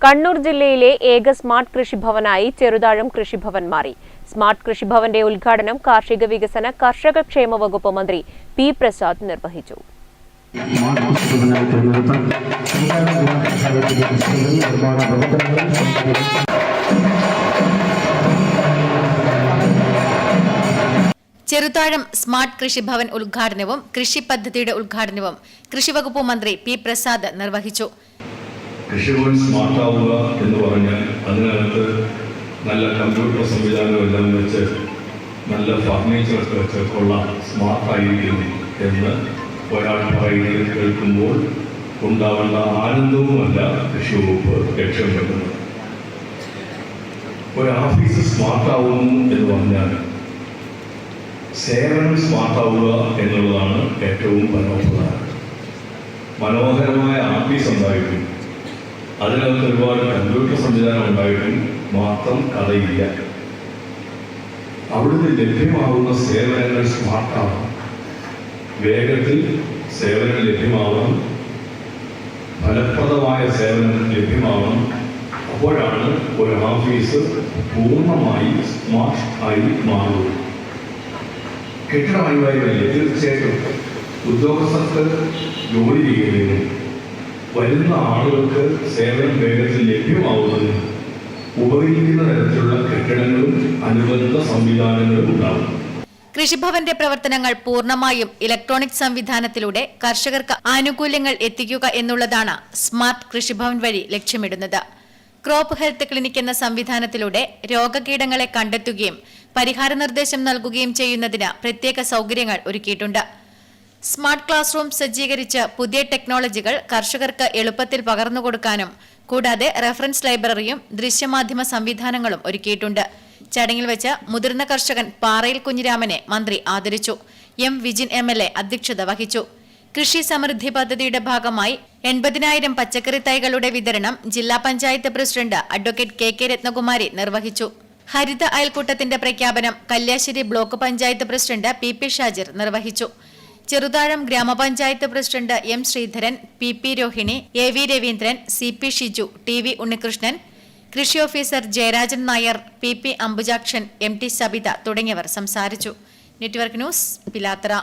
കണ്ണൂർ ജില്ലയിലെ ഏക സ്മാർട്ട് കൃഷിഭവനായി ചെറുതാഴം കൃഷിഭവൻ മാറി. സ്മാർട്ട് കൃഷിഭവന്റെ ഉദ്ഘാടനം കാർഷിക വികസന കർഷക ക്ഷേമ വകുപ്പ് മന്ത്രി പി പ്രസാദ് നിർവഹിച്ചു. ചെറുതാഴം സ്മാർട്ട് കൃഷിഭവൻ ഉദ്ഘാടനവും കൃഷി പദ്ധതിയുടെ ഉദ്ഘാടനവും കൃഷിവകുപ്പ് മന്ത്രി പി പ്രസാദ് നിർവഹിച്ചു. കൃഷിഭവൻ സ്മാർട്ട് ആവുക എന്ന് പറഞ്ഞാൽ അതിനകത്ത് നല്ല കമ്പ്യൂട്ടർ സംവിധാനമെല്ലാം വെച്ച് നല്ല ഫർണിച്ചറൊക്കെ വെച്ച് കൊള്ളാം, സ്മാർട്ടായിരിക്കും എന്ന് ഒരാൾ പറയുന്നത് കേൾക്കുമ്പോൾ ഉണ്ടാവേണ്ട ആനന്ദവുമല്ല കൃഷി വകുപ്പ് ലക്ഷ്യമിടുന്നത്. ഒരു ഓഫീസ് സ്മാർട്ടാവുന്നു എന്ന് പറഞ്ഞാൽ സേവനം സ്മാർട്ടാവുക എന്നുള്ളതാണ് ഏറ്റവും പരമപ്രധാനം. മനോഹരമായ ഓഫീസ് ഉണ്ടായിട്ടും അതിനകത്ത് ഒരുപാട് കമ്പ്യൂട്ടർ സംവിധാനം ഉണ്ടായിട്ടും മാത്രം കഥയില്ല. അവിടുന്ന് ലഭ്യമാകുന്ന സേവനങ്ങൾ സ്മാർട്ടാവണം, വേഗത്തിൽ സേവനം ലഭ്യമാവണം, ഫലപ്രദമായ സേവനം ലഭ്യമാവണം. അപ്പോഴാണ് ഒരു ഓഫീസ് പൂർണ്ണമായി സ്മാർട്ട് ആയി മാറുക. കെട്ടിടമയമായില്ലേ, തീർച്ചയായിട്ടും ഉദ്യോഗസ്ഥർക്ക് ജോലി ചെയ്യുന്നതിനും വരുന്ന ആളുകൾക്ക് സേവനം വേഗത്തിൽ ലഭ്യമാവുന്നതിനും ഉപകരിക്കുന്ന തരത്തിലുള്ള കെട്ടിടങ്ങളും അനുബന്ധ സംവിധാനങ്ങളും ഉണ്ടാകും. കൃഷിഭവന്റെ പ്രവർത്തനങ്ങൾ പൂർണ്ണമായും ഇലക്ട്രോണിക് സംവിധാനത്തിലൂടെ കർഷകർക്ക് ആനുകൂല്യങ്ങൾ എത്തിക്കുക എന്നുള്ളതാണ് സ്മാർട്ട് കൃഷിഭവൻ വഴി ലക്ഷ്യമിടുന്നത്. ക്രോപ്പ് ഹെൽത്ത് ക്ലിനിക് എന്ന സംവിധാനത്തിലൂടെ രോഗകീടങ്ങളെ കണ്ടെത്തുകയും പരിഹാര നിർദ്ദേശം നൽകുകയും ചെയ്യുന്നതിന് പ്രത്യേക സൗകര്യങ്ങൾ ഒരുക്കിയിട്ടുണ്ട്. സ്മാർട്ട് ക്ലാസ് റൂം സജ്ജീകരിച്ച് പുതിയ ടെക്നോളജികൾ കർഷകർക്ക് എളുപ്പത്തിൽ പകർന്നുകൊടുക്കാനും കൂടാതെ റെഫറൻസ് ലൈബ്രറിയും ദൃശ്യമാധ്യമ സംവിധാനങ്ങളും ഒരുക്കിയിട്ടുണ്ട്. ചടങ്ങിൽ വെച്ച് മുതിർന്ന കർഷകൻ പാറയിൽ കുഞ്ഞിരാമനെ മന്ത്രി ആദരിച്ചു. എം വിജിൻ MLA അധ്യക്ഷത വഹിച്ചു. കൃഷി സമൃദ്ധി പദ്ധതിയുടെ ഭാഗമായി 80,000 പച്ചക്കറി തൈകളുടെ വിതരണം ജില്ലാ panchayat president advocate KK Ratnakumari നിർവഹിച്ചു. ഹരിത അയൽക്കൂട്ടത്തിന്റെ പ്രഖ്യാപനം Kalliasseri block panchayat president PP Shajir നിർവഹിച്ചു. ചെറുതാഴം ഗ്രാമപഞ്ചായത്ത് president M Sreedharan, PP Rohini, AV Raveendran, CP Shiju, TV Unnikrishnan, കൃഷി officer Jayarajan Nair, PP Ambujakshan, MT Sabitha തുടങ്ങിയവർ സംസാരിച്ചു. Network news, Pilathara.